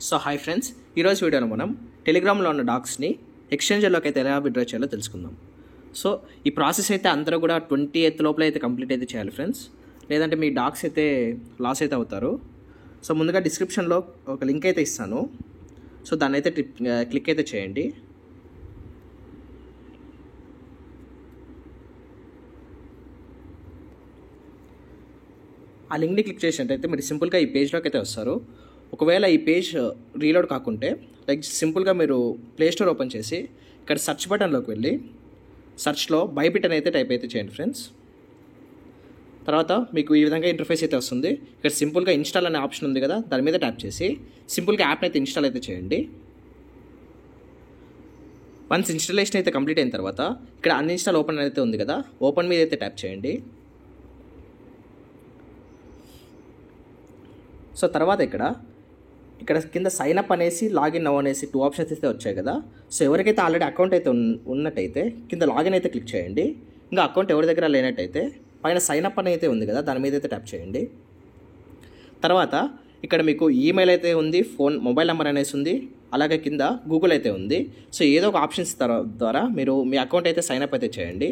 So hi friends, ఈరోజు వీడియోలో మనం టెలిగ్రామ్లో ఉన్న డాక్స్ని ఎక్స్చేంజర్లోకి అయితే ఎలా విత్డ్రా చేయాలో తెలుసుకుందాం. సో ఈ ప్రాసెస్ అయితే అందరూ కూడా 28th లోపల అయితే కంప్లీట్ అయితే చేయాలి ఫ్రెండ్స్, లేదంటే మీ డాక్స్ అయితే లాస్ అయితే అవుతారు. సో ముందుగా డిస్క్రిప్షన్లో ఒక లింక్ అయితే ఇస్తాను, సో దాన్ని అయితే క్లిక్ అయితే చేయండి. ఆ లింక్ని క్లిక్ చేసినట్టయితే మీరు సింపుల్గా ఈ పేజ్లోకి అయితే వస్తారు. ఒకవేళ ఈ పేజ్ రీలోడ్ కాకుంటే లైక్ సింపుల్గా మీరు ప్లే స్టోర్ ఓపెన్ చేసి ఇక్కడ సెర్చ్ బటన్లోకి వెళ్ళి సెర్చ్లో బైబిట్ అని అయితే టైప్ అయితే చేయండి ఫ్రెండ్స్. తర్వాత మీకు ఈ విధంగా ఇంటర్ఫేస్ అయితే వస్తుంది. ఇక్కడ సింపుల్గా ఇన్స్టాల్ అనే ఆప్షన్ ఉంది కదా, దాని మీద ట్యాప్ చేసి సింపుల్గా యాప్ని అయితే ఇన్స్టాల్ అయితే చేయండి. వన్స్ ఇన్స్టాలేషన్ అయితే కంప్లీట్ అయిన తర్వాత ఇక్కడ అన్ఇన్స్టాల్ ఓపెన్ అయితే ఉంది కదా, ఓపెన్ మీద అయితే ట్యాప్ చేయండి. సో తర్వాత ఇక్కడ కింద సైన్ అప్ అనేసి లాగిన్ నవ్ అనేసి 2 ఆప్షన్స్ అయితే వచ్చాయి కదా. సో ఎవరికైతే ఆల్రెడీ అకౌంట్ అయితే ఉన్నట్టయితే కింద లాగిన్ అయితే క్లిక్ చేయండి. ఇంకా అకౌంట్ ఎవరి దగ్గర లేనట్టయితే పైన సైన్ అప్ అని అయితే ఉంది కదా, దాని మీద అయితే ట్యాప్ చేయండి. తర్వాత ఇక్కడ మీకు ఈమెయిల్ అయితే ఉంది, మొబైల్ నెంబర్ అనేసి ఉంది, అలాగే కింద గూగుల్ అయితే ఉంది. సో ఏదో ఒక ఆప్షన్స్ ద్వారా మీరు మీ అకౌంట్ అయితే సైన్ అప్ అయితే చేయండి.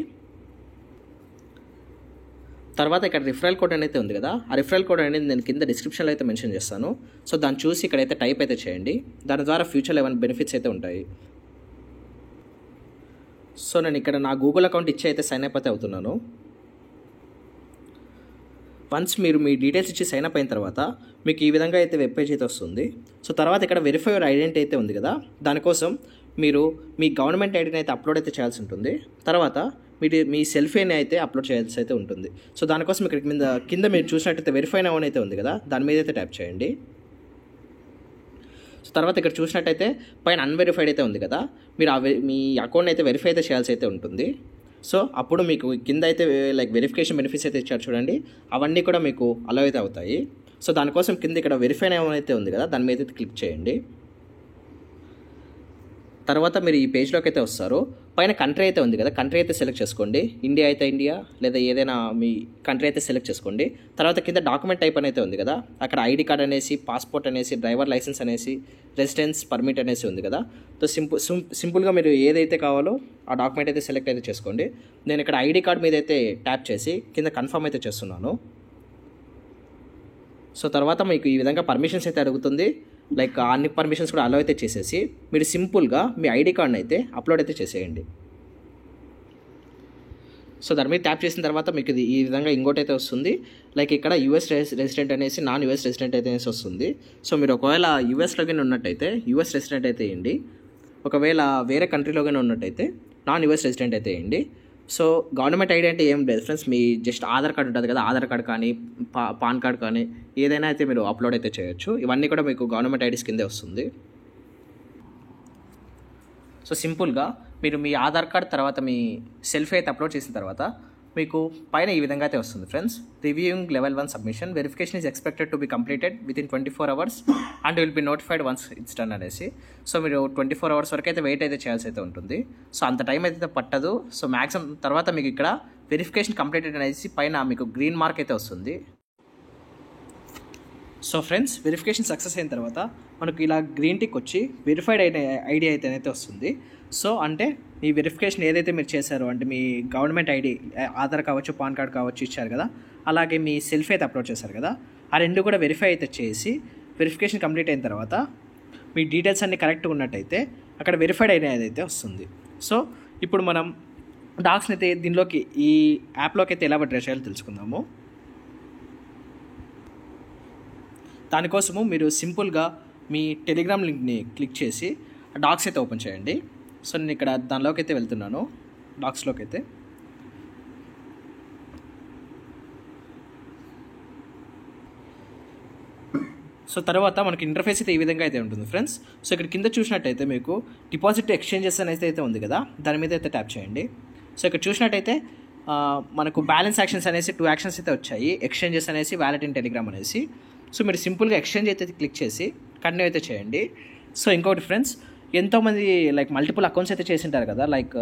తర్వాత ఇక్కడ రిఫరల్ కోడ్ అనేది ఉంది కదా, ఆ రిఫరల్ కోడ్ అనేది నేను కింద డిస్క్రిప్షన్లో అయితే మెన్షన్ చేస్తాను. సో దాన్ని చూసి ఇక్కడైతే టైప్ అయితే చేయండి. దాని ద్వారా ఫ్యూచర్లో ఏమైనా బెనిఫిట్స్ అయితే ఉంటాయి. సో నేను ఇక్కడ నా గూగుల్ అకౌంట్ ఇచ్చి అయితే సైన్ అప్ అయితే అవుతున్నాను. వన్స్ మీరు మీ డీటెయిల్స్ ఇచ్చి సైన్ అప్ అయిన తర్వాత మీకు ఈ విధంగా అయితే వెబ్ పేజ్ అయితే వస్తుంది. సో తర్వాత ఇక్కడ వెరిఫై యువర్ ఐడెంటిటీ అయితే ఉంది కదా, దానికోసం మీరు మీ గవర్నమెంట్ ఐడిని అయితే అప్లోడ్ అయితే చేయాల్సి ఉంటుంది. తర్వాత మీ సెల్ఫీని అయితే అప్లోడ్ చేయాల్సి అయితే ఉంటుంది. సో దానికోసం ఇక్కడ కింద మీరు చూసినట్టయితే వెరిఫై నౌ అయితే ఉంది కదా, దాని మీద అయితే ట్యాప్ చేయండి. సో తర్వాత ఇక్కడ చూసినట్టయితే పైన అన్వెరిఫైడ్ అయితే ఉంది కదా, మీరు మీ అకౌంట్ అయితే వెరిఫై అయితే చేయాల్సి అయితే ఉంటుంది. సో అప్పుడు మీకు కింద అయితే లైక్ వెరిఫికేషన్ బెనిఫిట్స్ అయితే ఇచ్చారు చూడండి, అవన్నీ కూడా మీకు అలౌ అయితే అవుతాయి. సో దానికోసం కింద ఇక్కడ వెరిఫై నౌ అయితే ఉంది కదా, దాని మీద అయితే క్లిక్ చేయండి. తర్వాత మీరు ఈ పేజ్లోకి అయితే వస్తారు. పైన కంట్రీ అయితే ఉంది కదా, కంట్రీ అయితే సెలెక్ట్ చేసుకోండి. ఇండియా అయితే ఇండియా, లేదా ఏదైనా మీ కంట్రీ అయితే సెలెక్ట్ చేసుకోండి. తర్వాత కింద డాక్యుమెంట్ టైప్ అయితే ఉంది కదా, అక్కడ ఐడి కార్డ్ అనేసి, పాస్పోర్ట్ అనేసి, డ్రైవర్ లైసెన్స్ అనేసి, రెసిడెన్స్ పర్మిట్ అనేసి ఉంది కదా. సో సింపుల్గా మీరు ఏదైతే కావాలో ఆ డాక్యుమెంట్ అయితే సెలెక్ట్ అయితే చేసుకోండి. నేను ఇక్కడ ఐడి కార్డ్ మీద అయితే ట్యాప్ చేసి కింద కన్ఫర్మ్ అయితే చేస్తున్నాను. సో తర్వాత మీకు ఈ విధంగా పర్మిషన్స్ అయితే అడుగుతుంది. లైక్ అన్ని పర్మిషన్స్ కూడా అలౌ అయితే చేసేసి మీరు సింపుల్గా మీ ఐడి కార్డ్ని అయితే అప్లోడ్ అయితే చేసేయండి. సో దాని మీద ట్యాప్ చేసిన తర్వాత మీకు ఇది ఈ విధంగా ఇంకోటి అయితే వస్తుంది. లైక్ ఇక్కడ యూఎస్ రెసిడెంట్ అనేసి, నాన్ యూఎస్ రెసిడెంట్ అయితే అనేసి వస్తుంది. సో మీరు ఒకవేళ యూఎస్లోగానే ఉన్నట్టయితే యూఎస్ రెసిడెంట్ అయితే వేయండి. ఒకవేళ వేరే కంట్రీలోగానే ఉన్నట్టయితే నాన్ యూఎస్ రెసిడెంట్ అయితే వేయండి. సో గవర్నమెంట్ ఐడి అంటే ఏం లేదు ఫ్రెండ్స్, మీ జస్ట్ ఆధార్ కార్డు ఉంటుంది కదా, ఆధార్ కార్డు కానీ పాన్ కార్డ్ కానీ ఏదైనా అయితే మీరు అప్లోడ్ అయితే చేయొచ్చు. ఇవన్నీ కూడా మీకు గవర్నమెంట్ ఐడీస్ కిందే వస్తుంది. సో సింపుల్గా మీరు మీ ఆధార్ కార్డ్ తర్వాత మీ సెల్ఫీ అయితే అప్లోడ్ చేసిన తర్వాత మీకు పైన ఈ విధంగా అయితే వస్తుంది friends. Reviewing level 1 submission, verification is expected to be completed within 24 hours and will be notified once it's done అనేసి. సో మీరు 24 hours వరకు అయితే వెయిట్ అయితే చేయాల్సి అయితే ఉంటుంది. సో అంత టైం అయితే పట్టదు. సో మ్యాక్సిమం తర్వాత మీకు ఇక్కడ వెరిఫికేషన్ కంప్లీటెడ్ అనేసి పైన మీకు గ్రీన్ మార్క్ అయితే వస్తుంది. సో ఫ్రెండ్స్, వెరిఫికేషన్ సక్సెస్ అయిన తర్వాత మనకు ఇలా గ్రీన్ టిక్ వచ్చి వెరిఫైడ్ అయిన ఐడి అయితే వస్తుంది. సో అంటే మీ వెరిఫికేషన్ ఏదైతే మీరు చేశారో, అంటే మీ గవర్నమెంట్ ఐడి ఆధార్ కావచ్చు, పాన్ కార్డ్ కావచ్చు ఇచ్చారు కదా, అలాగే మీ సెల్ఫీ అయితే అప్లోడ్ చేశారు కదా, ఆ రెండు కూడా వెరిఫై అయితే చేసి వెరిఫికేషన్ కంప్లీట్ అయిన తర్వాత మీ డీటెయిల్స్ అన్నీ కరెక్ట్గా ఉన్నట్టయితే అక్కడ వెరిఫైడ్ అయిన ఏదైతే వస్తుంది. సో ఇప్పుడు మనం డాక్స్ని అయితే దీనిలోకి ఈ యాప్లోకి అయితే ఎలా విత్డ్రా చేయాలో తెలుసుకుందాము. దానికోసము మీరు సింపుల్గా మీ టెలిగ్రామ్ లింక్ని క్లిక్ చేసి డాక్స్ అయితే ఓపెన్ చేయండి. సో నేను ఇక్కడ దానిలోకి అయితే వెళ్తున్నాను, డాక్స్లోకి అయితే. సో తర్వాత మనకి ఇంటర్ఫేస్ అయితే ఈ విధంగా అయితే ఉంటుంది ఫ్రెండ్స్. సో ఇక్కడ కింద చూసినట్టయితే మీకు డిపాజిట్ ఎక్స్చేంజెస్ అనేది అయితే ఉంది కదా, దాని మీద అయితే ట్యాప్ చేయండి. సో ఇక్కడ చూసినట్టయితే మనకు బ్యాలెన్స్ యాక్షన్స్ అనేసి 2 యాక్షన్స్ అయితే వచ్చాయి, ఎక్స్చేంజెస్ అనేసి, వ్యాలెట్ ఇన్ టెలిగ్రామ్ అనేసి. సో మీరు సింపుల్గా ఎక్స్చేంజ్ అయితే క్లిక్ చేసి కంటిన్యూ అయితే చేయండి. సో ఇంకొకటి ఫ్రెండ్స్, ఎంతోమంది లైక్ మల్టిపుల్ అకౌంట్స్ అయితే చేసింటారు కదా, లైక్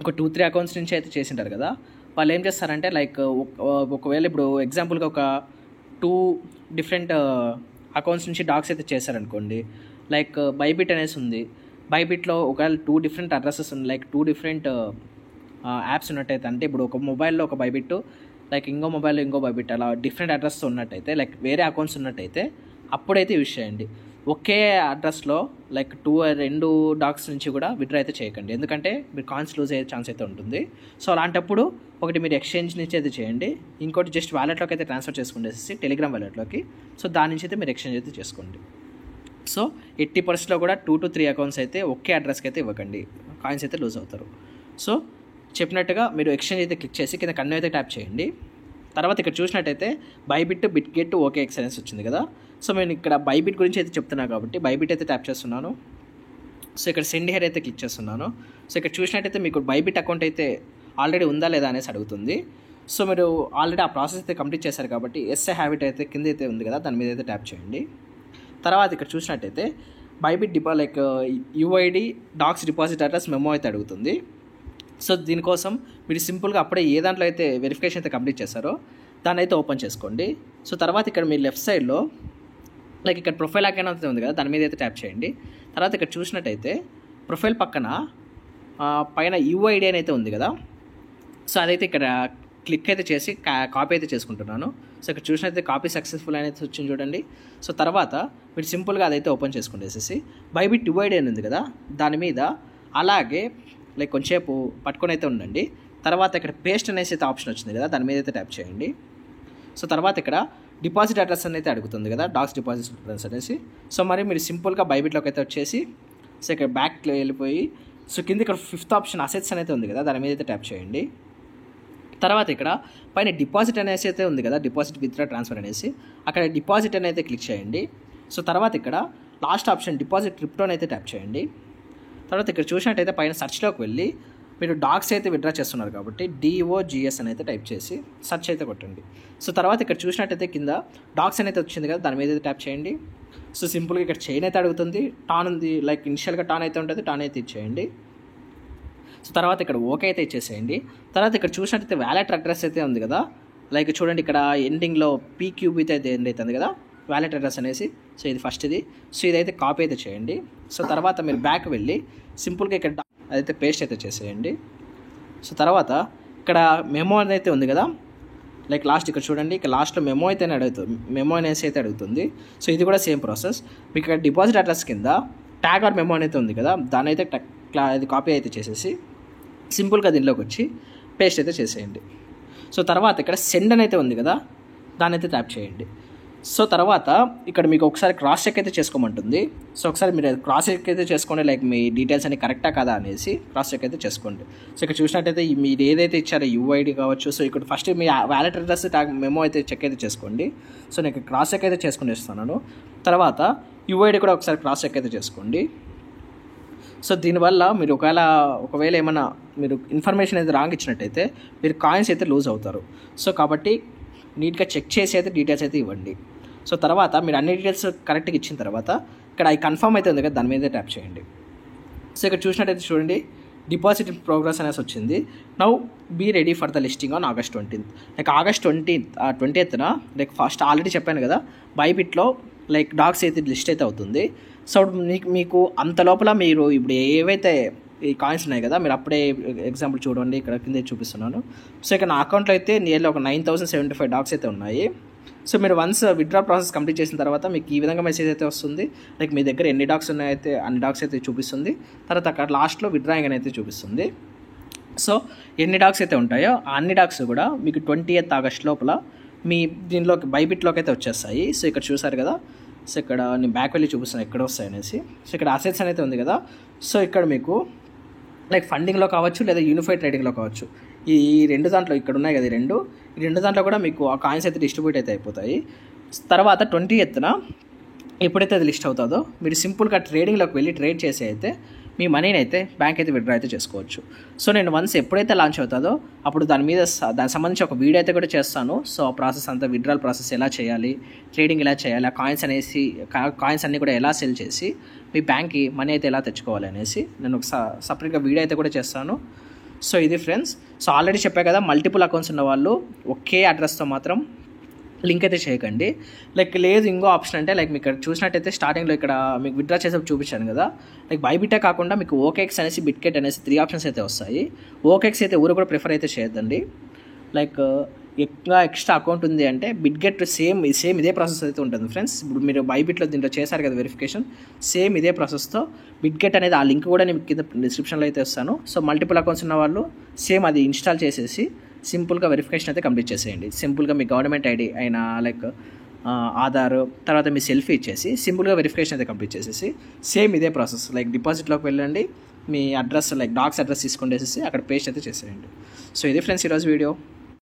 ఒక 2-3 అకౌంట్స్ నుంచి అయితే చేసింటారు కదా. వాళ్ళు ఏం చేస్తారంటే లైక్ ఒకవేళ ఇప్పుడు ఎగ్జాంపుల్గా ఒక 2 డిఫరెంట్ అకౌంట్స్ నుంచి డాగ్స్ అయితే చేశారనుకోండి. లైక్ బైబిట్ అనేసి ఉంది, బైబిట్లో ఒకవేళ 2 డిఫరెంట్ అడ్రసెస్ ఉంది, లైక్ 2 డిఫరెంట్ యాప్స్ ఉన్నట్టయితే, అంటే ఇప్పుడు ఒక మొబైల్లో ఒక బైబిట్, లైక్ ఇంకో మొబైల్లో ఇంకో బైబిట్, అలా డిఫరెంట్ అడ్రస్తో ఉన్నట్టయితే, లైక్ వేరే అకౌంట్స్ ఉన్నట్టయితే అప్పుడైతే యూజ్ చేయండి. ఒకే అడ్రస్లో లైక్ 2 డాగ్స్ నుంచి కూడా విత్డ్రా అయితే చేయకండి, ఎందుకంటే మీరు కాయిన్స్ లూజ్ అయ్యే ఛాన్స్ అయితే ఉంటుంది. సో అలాంటప్పుడు ఒకటి మీరు ఎక్స్చేంజ్ నుంచి అయితే చేయండి, ఇంకోటి జస్ట్ వ్యాలెట్లోకి అయితే ట్రాన్స్ఫర్ చేసుకునేసి టెలిగ్రామ్ వ్యాలెట్లోకి. సో దాని నుంచి అయితే మీరు ఎక్స్చేంజ్ అయితే చేసుకోండి. సో 80% కూడా 2 to 3 అకౌంట్స్ అయితే ఒకే అడ్రస్కి అయితే ఇవ్వకండి, కాయిన్స్ అయితే లూజ్ అవుతారు. సో చెప్పినట్టుగా మీరు ఎక్స్చేంజ్ అయితే క్లిక్ చేసి కింద కన్ను అయితే ట్యాప్ చేయండి. తర్వాత ఇక్కడ చూసినట్టయితే బైబిట్, బిట్గెట్, ఓకే ఎక్స్ అనేసి వచ్చింది కదా. సో నేను ఇక్కడ బైబిట్ గురించి అయితే చెప్తున్నాను కాబట్టి బైబిట్ అయితే ట్యాప్ చేస్తున్నాను. సో ఇక్కడ సెండ్ హియర్ అయితే క్లిక్ చేస్తున్నాను. సో ఇక్కడ చూసినట్టయితే మీకు బైబిట్ అకౌంట్ అయితే ఆల్రెడీ ఉందా లేదా అనేసి అడుగుతుంది. సో మీరు ఆల్రెడీ ఆ ప్రాసెస్ అయితే కంప్లీట్ చేశారు కాబట్టి ఎస్ఐ హ్యాబిట్ అయితే కింద అయితే ఉంది కదా, దాని మీద అయితే ట్యాప్ చేయండి. తర్వాత ఇక్కడ చూసినట్టయితే Bybit like UID dogs deposit address memo అయితే అడుగుతుంది. సో దీనికోసం మీరు సింపుల్గా అప్పుడే ఏ దాంట్లో అయితే వెరిఫికేషన్ అయితే కంప్లీట్ చేశారో దాన్ని అయితే ఓపెన్ చేసుకోండి. సో తర్వాత ఇక్కడ మీ లెఫ్ట్ సైడ్లో లైక్ ఇక్కడ ప్రొఫైల్ అకౌంట్ అయితే ఉంది కదా, దాని మీద అయితే ట్యాప్ చేయండి. తర్వాత ఇక్కడ చూసినట్టయితే ప్రొఫైల్ పక్కన పైన యూఐడి అని అయితే ఉంది కదా. సో అదైతే ఇక్కడ క్లిక్ అయితే చేసి కాపీ అయితే చేసుకుంటున్నాను. సో ఇక్కడ చూసినట్టయితే కాపీ సక్సెస్ఫుల్ అనేది వచ్చింది చూడండి. సో తర్వాత మీరు సింపుల్గా అదైతే ఓపెన్ చేసుకునేసేసి బైబిట్ యూఐడి అని ఉంది కదా, దాని మీద అలాగే లైక్ కొంచెంసేపు పట్టుకొని అయితే ఉండండి. తర్వాత ఇక్కడ పేస్ట్ అనేసి అయితే ఆప్షన్ వచ్చింది కదా, దాని మీద అయితే ట్యాప్ చేయండి. సో తర్వాత ఇక్కడ డిపాజిట్ అడ్రస్ అని అయితే అడుగుతుంది కదా, డాగ్స్ డిపాజిట్ అడ్రస్ అనేసి. సో మరి మీరు సింపుల్గా బైబిట్లోకి అయితే వచ్చేసి సో ఇక్కడ బ్యాక్లో వెళ్ళిపోయి సో కింద ఇక్కడ 5th ఆప్షన్ అసెట్స్ అనేది ఉంది కదా, దాని మీద అయితే ట్యాప్ చేయండి. తర్వాత ఇక్కడ పైన డిపాజిట్ అనేసి అయితే ఉంది కదా, డిపాజిట్ విత్డ్రా ట్రాన్స్ఫర్ అనేసి, అక్కడ డిపాజిట్ అని అయితే క్లిక్ చేయండి. సో తర్వాత ఇక్కడ లాస్ట్ ఆప్షన్ డిపాజిట్ రిప్టోన్ అయితే ట్యాప్ చేయండి. తర్వాత ఇక్కడ చూసినట్టయితే పైన సర్చ్లోకి వెళ్ళి మీరు డాగ్స్ అయితే విత్డ్రా చేస్తున్నారు కాబట్టి DOGS అని అయితే టైప్ చేసి సర్చ్ అయితే కొట్టండి. సో తర్వాత ఇక్కడ చూసినట్టయితే కింద డాగ్స్ అనేది వచ్చింది కదా, దాని మీద అయితే ట్యాప్ చేయండి. సో సింపుల్గా ఇక్కడ చైన్ అయితే అడుగుతుంది, టాన్ ఉంది, లైక్ ఇనిషియల్గా టాన్ అయితే ఉంటుంది, టాన్ అయితే ఇచ్చేయండి. సో తర్వాత ఇక్కడ ఓకే అయితే ఇచ్చేసేయండి. తర్వాత ఇక్కడ చూసినట్టయితే వ్యాలెట్ అడ్రస్ అయితే ఉంది కదా, లైక్ చూడండి ఇక్కడ ఎండింగ్లో PQB అయితే ఎండ్ అవుతుంది కదా వ్యాలెట్ అడ్రస్ అనేసి. సో ఇది ఫస్ట్ ఇది. సో ఇదైతే కాపీ అయితే చేయండి. సో తర్వాత మీరు బ్యాక్ వెళ్ళి సింపుల్గా ఇక్కడ అదైతే పేస్ట్ అయితే చేసేయండి. సో తర్వాత ఇక్కడ మెమో అనేది ఉంది కదా, లైక్ లాస్ట్ ఇక్కడ చూడండి, ఇక్కడ లాస్ట్లో మెమో అయితే అడుగుతుంది, మెమో అనేసి అయితే అడుగుతుంది. సో ఇది కూడా సేమ్ ప్రాసెస్. మీకు ఇక్కడ డిపాజిట్ అడ్రస్ కింద ట్యాగ్ ఆర్ మెమో అనేది ఉంది కదా, దాని అయితే ఇది కాపీ అయితే చేసేసి సింపుల్గా దీనిలోకి వచ్చి పేస్ట్ అయితే చేసేయండి. సో తర్వాత ఇక్కడ సెండ్ అని అయితే ఉంది కదా, దాని అయితే ట్యాప్ చేయండి. సో తర్వాత ఇక్కడ మీకు ఒకసారి క్రాస్ చెక్ అయితే చేసుకోమంటుంది. సో ఒకసారి మీరు క్రాస్ చెక్ అయితే చేసుకోండి, లైక్ మీ డీటెయిల్స్ అన్ని కరెక్టా కదా అనేసి క్రాస్ చెక్ అయితే చేసుకోండి. సో ఇక్కడ చూసినట్టయితే మీరు ఏదైతే ఇచ్చారో యూఐడి కావచ్చు. సో ఇక్కడ ఫస్ట్ మీ వ్యాలెట్ అడ్రస్ ట్యాగ్ మెమో అయితే చెక్ అయితే చేసుకోండి. సో నేను క్రాస్ చెక్ అయితే చేసుకుని ఇస్తున్నాను. తర్వాత యూఐడి కూడా ఒకసారి క్రాస్ చెక్ అయితే చేసుకోండి. సో దీనివల్ల మీరు ఒకవేళ ఏమైనా మీరు ఇన్ఫర్మేషన్ అయితే రాంగ్ ఇచ్చినట్టయితే మీరు కాయిన్స్ అయితే లూజ్ అవుతారు. సో కాబట్టి నీట్గా చెక్ చేసి అయితే డీటెయిల్స్ అయితే ఇవ్వండి. సో తర్వాత మీరు అన్ని డీటెయిల్స్ కరెక్ట్గా ఇచ్చిన తర్వాత ఇక్కడ ఐ కన్ఫర్మ్ అయితే ఉంది కదా, దాని మీద ట్యాప్ చేయండి. సో ఇక్కడ చూసినట్టయితే చూడండి డిపాజిట్ ఇన్ ప్రోగ్రెస్ అనేసి వచ్చింది. Now be ready for the listing on August 20th. Like August 20th like first already చెప్పాను కదా, బైబిట్లో లైక్ డాగ్స్ అయితే లిస్ట్ అయితే అవుతుంది. సో మీకు అంత లోపల మీరు ఇప్పుడు ఏవైతే ఈ కాయిన్స్ ఉన్నాయి కదా, మీరు అప్పుడే ఎగ్జాంపుల్ చూడండి, ఇక్కడ కింద చూపిస్తున్నాను. సో ఇక్కడ నా అకౌంట్లో అయితే నియర్లీ ఒక 9075 డాగ్స్ అయితే ఉన్నాయి. సో మీరు వన్స్ విత్డ్రా ప్రాసెస్ కంప్లీట్ చేసిన తర్వాత మీకు ఈ విధంగా మెసేజ్ అయితే వస్తుంది, లైక్ మీ దగ్గర ఎన్ని డాగ్స్ ఉన్నాయైతే అన్ని డాగ్స్ అయితే చూపిస్తుంది. తర్వాత అక్కడ లాస్ట్లో విత్డ్రాయింగ్ అని అయితే చూపిస్తుంది. సో ఎన్ని డాగ్స్ అయితే ఉంటాయో ఆ అన్ని డాగ్స్ కూడా మీకు 20th August లోపల మీ దీనిలోకి బైబిట్లోకి అయితే వచ్చేస్తాయి. సో ఇక్కడ చూసారు కదా, సో ఇక్కడ నేను బ్యాక్ వెళ్ళి చూపిస్తాను ఎక్కడ వస్తాయి అనేసి. సో ఇక్కడ అసెట్స్ అనేది ఉంది కదా, సో ఇక్కడ మీకు లైక్ ఫండింగ్లో కావచ్చు లేదా యూనిఫైడ్ ట్రేడింగ్లో కావచ్చు, ఈ రెండు దాంట్లో ఇక్కడ ఉన్నాయి కదా, ఈ రెండు దాంట్లో కూడా మీకు ఆ కాయిన్స్ అయితే డిస్ట్రిబ్యూట్ అయితే అయిపోతాయి. తర్వాత 20th ఎప్పుడైతే అది లిస్ట్ అవుతుందో మీరు సింపుల్గా ట్రేడింగ్లోకి వెళ్ళి ట్రేడ్ చేసి అయితే మీ మనీని అయితే బ్యాంక్ అయితే విత్డ్రా అయితే చేసుకోవచ్చు. సో నేను వన్స్ ఎప్పుడైతే లాంచ్ అవుతుందో అప్పుడు దానికి సంబంధించి ఒక వీడియో అయితే కూడా చేస్తాను. సో ఆ ప్రాసెస్ అంతా, విత్డ్రాల్ ప్రాసెస్ ఎలా చేయాలి, ట్రేడింగ్ ఎలా చేయాలి, ఆ కాయిన్స్ అన్నీ కూడా ఎలా సెల్ చేసి మీ బ్యాంక్కి మనీ అయితే ఎలా తెచ్చుకోవాలి అనేసి నేను ఒక సపరేట్గా వీడియో అయితే కూడా చేస్తాను. సో ఇది ఫ్రెండ్స్. సో ఆల్రెడీ చెప్పా కదా, మల్టిపుల్ అకౌంట్స్ ఉన్న వాళ్ళు ఒకే అడ్రస్తో మాత్రం లింక్ అయితే చేయకండి. లైక్ లేదు ఇంకో ఆప్షన్ అంటే, లైక్ మీకు ఇక్కడ చూసినట్టయితే స్టార్టింగ్లో ఇక్కడ మీకు విత్డ్రా చేసేప్పుడు చూపించాను కదా, లైక్ బైబిటే కాకుండా మీకు ఓకేఎక్స్ అనేసి, బిట్గెట్ అనేసి 3 ఆప్షన్స్ అయితే వస్తాయి. ఓకేఎక్స్ అయితే ఎవరు కూడా ప్రిఫర్ అయితే చేయొద్దండి. లైక్ ఇంకా ఎక్స్ట్రా అకౌంట్ ఉంది అంటే బిట్గెట్ సేమ్ ఇదే ప్రాసెస్ అయితే ఉంటుంది ఫ్రెండ్స్. ఇప్పుడు మీరు బైబిట్లో దీంట్లో చేశారు కదా వెరిఫికేషన్, సేమ్ ఇదే ప్రాసెస్తో బిట్గెట్ అనేది, ఆ లింక్ కూడా నేను కింద డిస్క్రిప్షన్లో అయితే వస్తాను. సో మల్టిపుల్ అకౌంట్స్ ఉన్న వాళ్ళు సేమ్ అది ఇన్స్టాల్ చేసేసి సింపుల్గా వెరిఫికేషన్ అయితే కంప్లీట్ చేసేయండి. సింపుల్గా మీ గవర్నమెంట్ ఐడి అయినా లైక్ ఆధార్, తర్వాత మీ సెల్ఫీ ఇచ్చేసి సింపుల్గా వెరిఫికేషన్ అయితే కంప్లీట్ చేసేసి సేమ్ ఇదే ప్రాసెస్, లైక్ డిపాజిట్లోకి వెళ్ళండి, మీ అడ్రస్ లైక్ డాక్స్ అడ్రస్ తీసుకొని వేసేసి అక్కడ పేస్ట్ అయితే చేసేయండి. సో ఇది ఫ్రెండ్స్ ఈరోజు వీడియో.